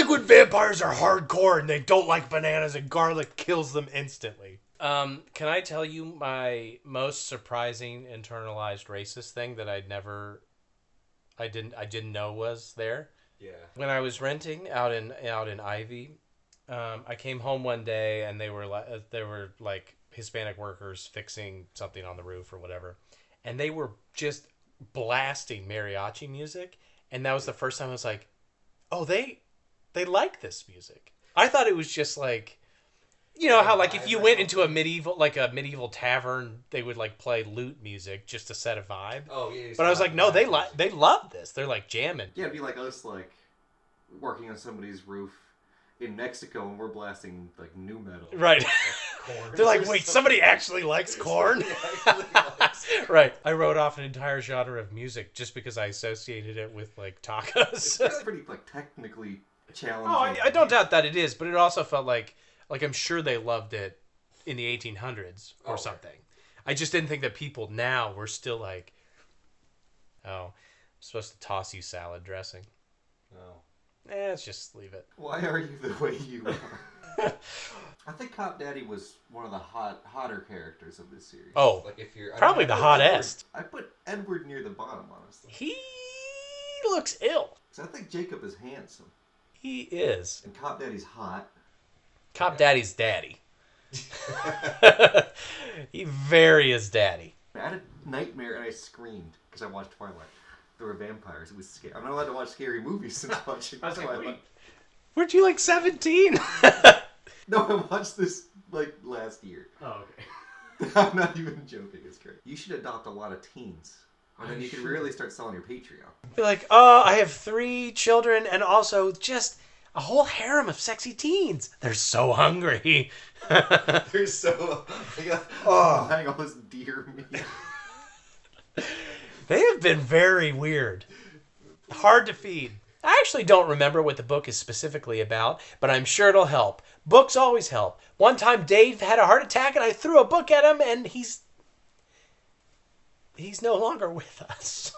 like when vampires are hardcore and they don't like bananas and garlic kills them instantly. Can I tell you my most surprising internalized racist thing that I didn't know was there? Yeah. When I was renting out in Ivy, I came home one day and they were like Hispanic workers fixing something on the roof or whatever, and they were just blasting mariachi music, and that was the first time I was like, oh, they like this music. I thought it was just like, you know how like if you went into a medieval tavern, they would like play lute music just to set a vibe. Oh yeah. But I was like, no, they love this. They're like jamming. Yeah, it'd be like us like working on somebody's roof in Mexico and we're blasting like new metal. Right. Corn. They're like, wait, somebody actually likes corn? Right. I wrote off an entire genre of music just because I associated it with like tacos. It's pretty like technically challenging. Oh, I don't doubt that it is, but it also felt like I'm sure they loved it in the 1800s or something. I just didn't think that people now were still like, oh, I'm supposed to toss you salad dressing. Oh. Let's just leave it. Why are you the way you are? I think Cop Daddy was one of the hotter characters of this series. Oh, Like if you're probably the hottest. I put Edward near the bottom, honestly. He looks ill. Because I think Jacob is handsome. He is. And Cop Daddy's hot. Cop Daddy's daddy. He very is daddy. I had a nightmare and I screamed because I watched Twilight. There were vampires. It was scary. I'm not allowed to watch scary movies since watching Twilight. Wait, weren't you like 17? No, I watched this like last year. Oh, okay. I'm not even joking. It's great. You should adopt a lot of teens. And then you can really start selling your Patreon. Be like, oh, I have 3 children and also just a whole harem of sexy teens. They're so hungry. They're so... buying all this deer meat. They have been very weird. Hard to feed. I actually don't remember what the book is specifically about, but I'm sure it'll help. Books always help. One time Dave had a heart attack and I threw a book at him and he's no longer with us.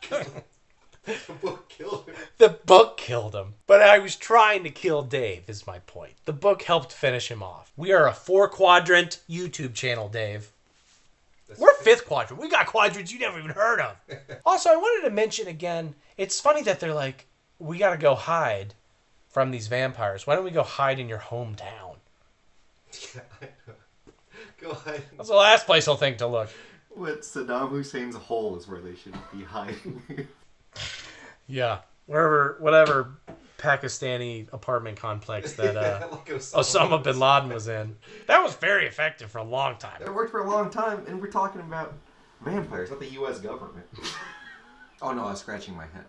The book killed him. The book killed him. But I was trying to kill Dave, is my point. The book helped finish him off. We are a 4-quadrant YouTube channel, Dave. We're 5th quadrant. We got quadrants you never even heard of. Also, I wanted to mention again, it's funny that they're like, we got to go hide from these vampires. Why don't we go hide in your hometown? Yeah, I know. Go hide. That's the last place I'll think to look. What Saddam Hussein's hole is where they should be hiding. Yeah. Whatever Pakistani apartment complex that Like Osama bin Laden was in. That was very effective for a long time. It worked for a long time, and we're talking about vampires, not the U.S. government. Oh no, I was scratching my head.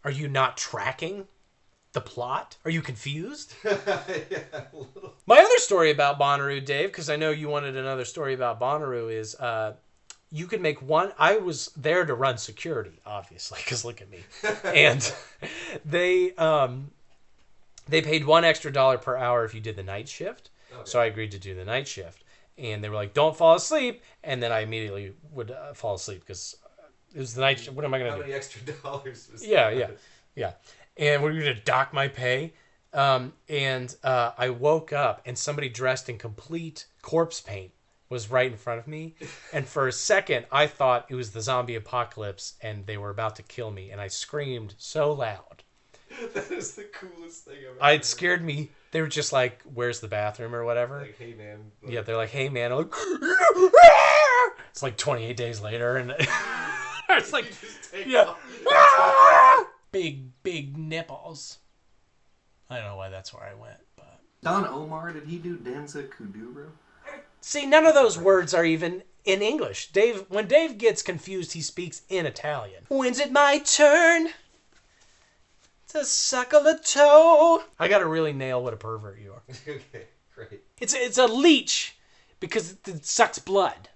Are you not tracking the plot? Are you confused? Yeah, a little. My other story about Bonnaroo, Dave, because I know you wanted another story about Bonnaroo, is you could make one. I was there to run security, obviously, because look at me. And they paid $1 extra per hour if you did the night shift. Okay. So I agreed to do the night shift. And they were like, don't fall asleep. And then I immediately would fall asleep because it was the night shift. What am I going to do? How many extra dollars was Yeah. And we're going to dock my pay. I woke up and somebody dressed in complete corpse paint was right in front of me. And for a second, I thought it was the zombie apocalypse and they were about to kill me. And I screamed so loud. That is the coolest thing I've ever It scared me. They were just like, where's the bathroom or whatever? Like, hey, man. Yeah, they're like, hey, man. I'm like, it's like 28 days later. And it's like, yeah. Big nipples. I don't know why that's where I went, but Don Omar, did he do Danza Kuduro? see, none of those words are even in English. When Dave gets confused, he speaks in Italian. When's it my turn to suckle a toe? I gotta really nail what a pervert you are. Okay, great. It's a leech because it sucks blood.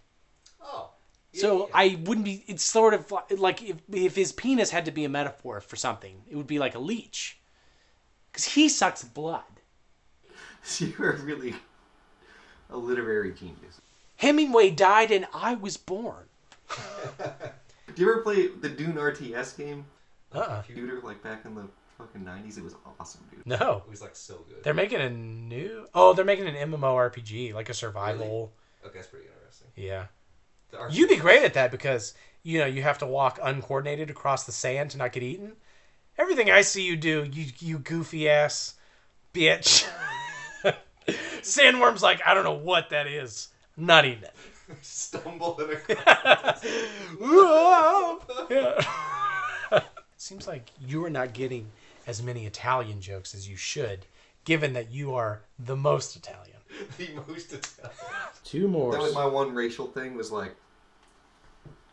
Oh. So I wouldn't be. It's sort of like if his penis had to be a metaphor for something, it would be like a leech, because he sucks blood. So you're really a literary genius. Hemingway died and I was born. Do you ever play the Dune RTS game? Uh-uh. Computer, like back in the fucking 90s. It was awesome, dude. No. It was like so good. They're making a new... Oh, they're making an MMORPG, like a survival... Really? Okay, that's pretty interesting. Yeah. The RPG You'd be great at that because, you know, you have to walk uncoordinated across the sand to not get eaten. Everything I see you do, you goofy ass bitch. Sandworm's like, I don't know what that is. I'm not eating it. Stumble in a Yeah. Seems like you are not getting as many Italian jokes as you should, given that you are the most Italian. The most Italian. 2 more. That was my one racial thing, was like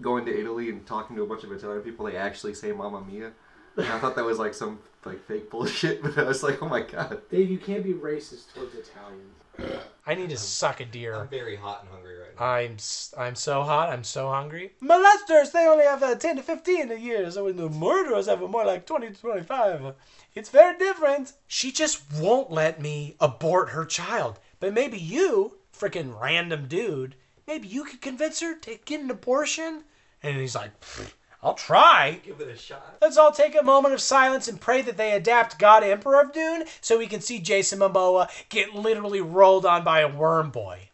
going to Italy and talking to a bunch of Italian people. They actually say "Mamma Mia," and I thought that was like some like fake bullshit. But I was like, oh my god, Dave, you can't be racist towards Italians. I need to suck a deer. I'm very hot and hungry right now. I'm so hot. I'm so hungry. Molesters, they only have 10 to 15 a year. So when the murderers have more like 20 to 25. It's very different. She just won't let me abort her child. But maybe you, freaking random dude, maybe you could convince her to get an abortion? And he's like, I'll try. Give it a shot. Let's all take a moment of silence and pray that they adapt God Emperor of Dune so we can see Jason Momoa get literally rolled on by a worm boy.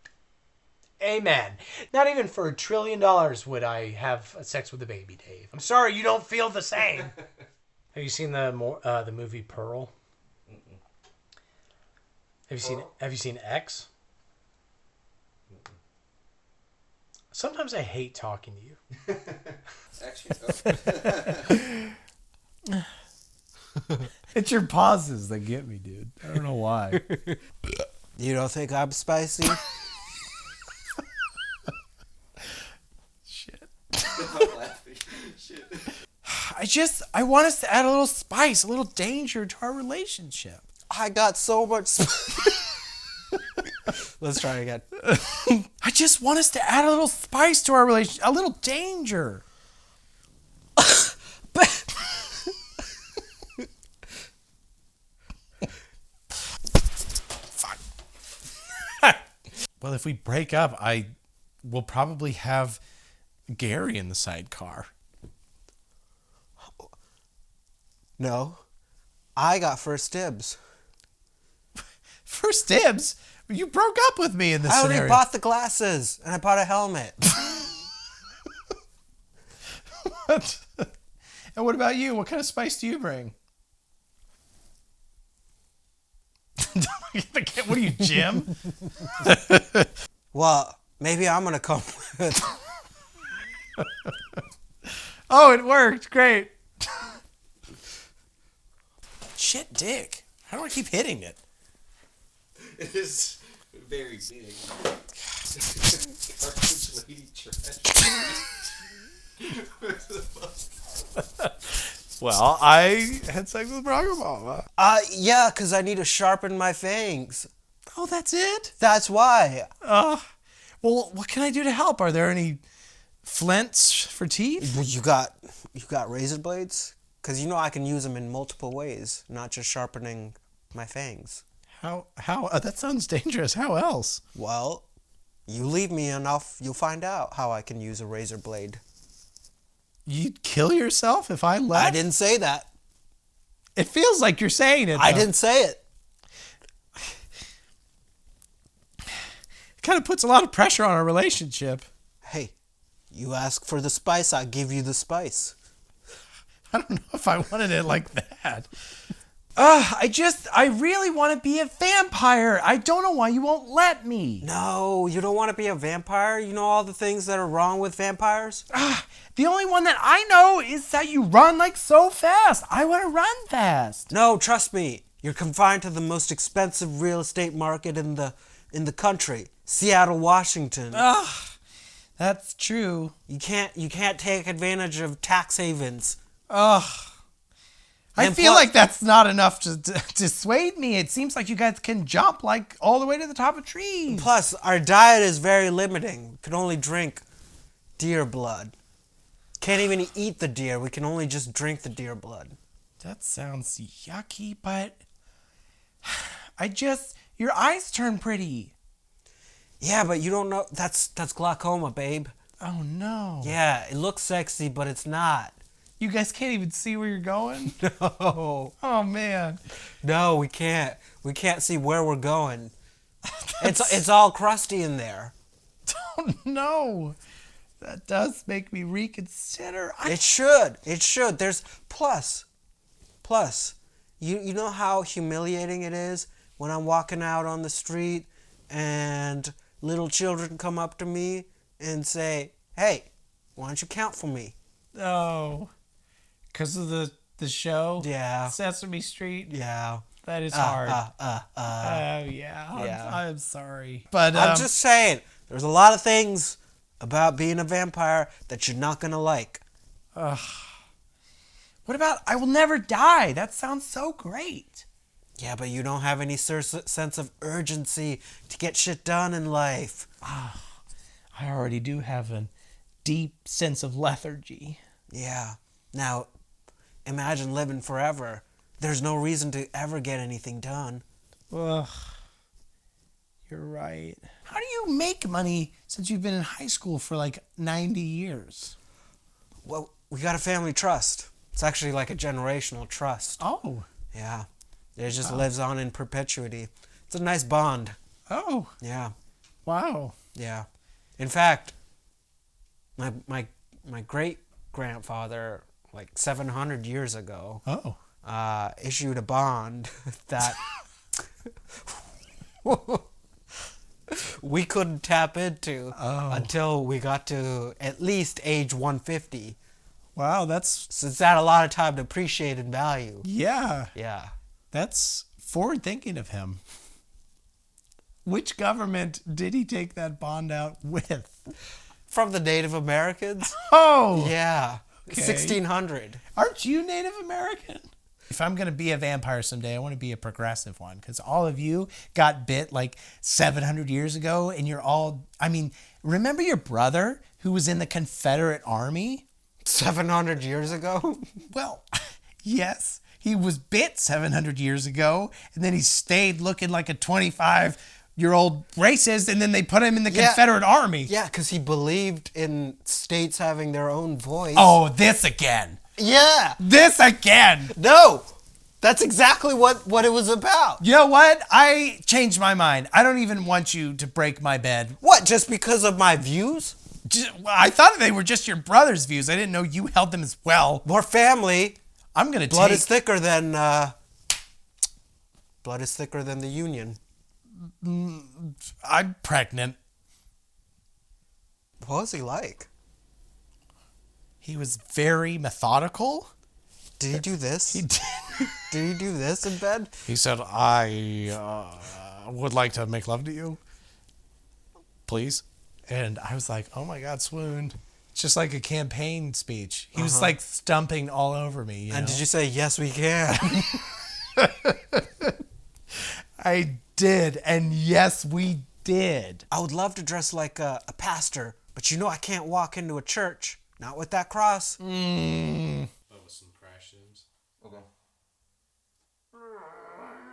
Amen. Not even for $1 trillion would I have sex with a baby, Dave. I'm sorry you don't feel the same. Have you seen the movie Pearl? Mm-mm. Have you seen X? Mm-mm. Sometimes I hate talking to you. Actually, It's your pauses that get me, dude. I don't know why. You don't think I'm spicy? Shit. I'm laughing. Shit. I want us to add a little spice, a little danger to our relationship. I got so much. Let's try again. I just want us to add a little spice to our relationship, a little danger. Fuck. Well, if we break up, I will probably have Gary in the sidecar. No, I got first dibs. First dibs? You broke up with me in this I scenario. already bought the glasses and I bought a helmet. What? And what about you? What kind of spice do you bring? What are you, Jim? Well, maybe I'm gonna come with. Oh, it worked. Great. Shit, dick. How do I keep hitting it? It is very big. Garbage lady trash. Well, I had sex with Barack Obama. Yeah, because I need to sharpen my fangs. Oh, that's it? That's why. Well, what can I do to help? Are there any flints for teeth? Well, you got razor blades? Because you know I can use them in multiple ways, not just sharpening my fangs. How? That sounds dangerous. How else? Well, you leave me enough, you'll find out how I can use a razor blade. You'd kill yourself if I left? I didn't say that. It feels like you're saying it. I though. didn't say it. It kind of puts a lot of pressure on our relationship. Hey, you ask for the spice, I give you the spice. I don't know if I wanted it like that. I really want to be a vampire. I don't know why you won't let me. No, you don't want to be a vampire? You know all the things that are wrong with vampires? The only one that I know is that you run like so fast. I want to run fast. No, trust me. You're confined to the most expensive real estate market in the country, Seattle, Washington. That's true. You can't take advantage of tax havens. I And feel plus- like that's not enough to dissuade me. It seems like you guys can jump like all the way to the top of trees. Plus, our diet is very limiting. We can only drink deer blood. Can't even eat the deer. We can only just drink the deer blood. That sounds yucky, but your eyes turn pretty. Yeah, but you don't know that's glaucoma, babe. Oh no. Yeah, it looks sexy, but it's not. You guys can't even see where you're going? No. Oh, man. No, we can't. We can't see where we're going. It's all crusty in there. Oh, no. That does make me reconsider. It should. It should. There's plus. You know how humiliating it is when I'm walking out on the street and little children come up to me and say, "Hey, why don't you count for me?" Oh. Because of the show? Yeah. Sesame Street? Yeah. That is hard. Oh, yeah. Yeah. I'm sorry. But I'm just saying, there's a lot of things about being a vampire that you're not going to like. What about I will never die? That sounds so great. Yeah, but you don't have any sense of urgency to get shit done in life. I already do have a deep sense of lethargy. Yeah. Now, imagine living forever. There's no reason to ever get anything done. Ugh. You're right. How do you make money since you've been in high school for like 90 years? Well, we got a family trust. It's actually like a generational trust. Oh. Yeah. It just lives on in perpetuity. It's a nice bond. Oh. Yeah. Wow. Yeah. In fact, my great grandfather, like 700 years ago, issued a bond that we couldn't tap into until we got to at least age 150. Wow, that's... So it's had a lot of time to appreciate and value. Yeah. Yeah. That's forward thinking of him. Which government did he take that bond out with? From the Native Americans? Oh! Yeah. Okay. 1600. Aren't you Native American? If I'm going to be a vampire someday, I want to be a progressive one because all of you got bit like 700 years ago and you're all... I mean, remember your brother who was in the Confederate Army? 700 years ago? Well, yes. He was bit 700 years ago and then he stayed looking like a 25-year-old racist and then they put him in the Confederate Army. Yeah, because he believed in states having their own voice. Oh, this again. Yeah. This again. No. That's exactly what it was about. You know what? I changed my mind. I don't even want you to break my bed. What, just because of my views? I thought they were just your brother's views. I didn't know you held them as well. More family. I'm going to Blood is thicker than the Union. I'm pregnant. What was he like? He was very methodical. Did he do this? He did. Did he do this in bed? He said, I would like to make love to you. Please. And I was like, oh my God, swooned. It's just like a campaign speech. He was like stumping all over me. You know? Did you say, yes, we can? I did. And yes, we did. I would love to dress like a pastor, but you know I can't walk into a church. Not with that cross.